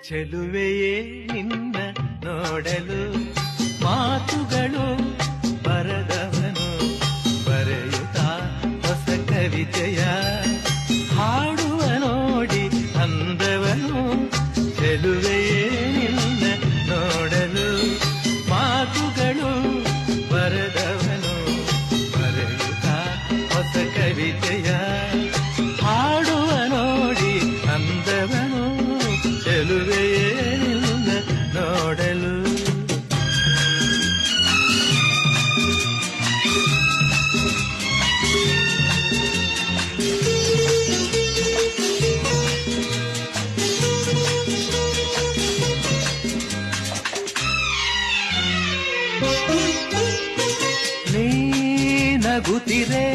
ಚೆಲುವೆಯೇ ನಿನ್ನ ನೋಡಲು ಮಾತುಗಳು ಬರದವನು ಬರೆಯುತ್ತಾ ಹೊಸ ಕವಿತೆಯ ಹಾಡುವ ನೋಡಿ ಅಂದವನು. ಚೆಲುವೆಯೇ ನಿನ್ನ ನೋಡಲು ಮಾತುಗಳು ಬರದವನು ಬರೆಯುತ್ತಾ ಹೊಸ ಕವಿತೆಯ ಹಾಡುವ ನೋಡಿ ಅಂದವನು. ಚೆಲುವೆಯೇ ನಿನ್ನ ನೋಡಲು. ನೀ ನಗುತ್ತಿರೆ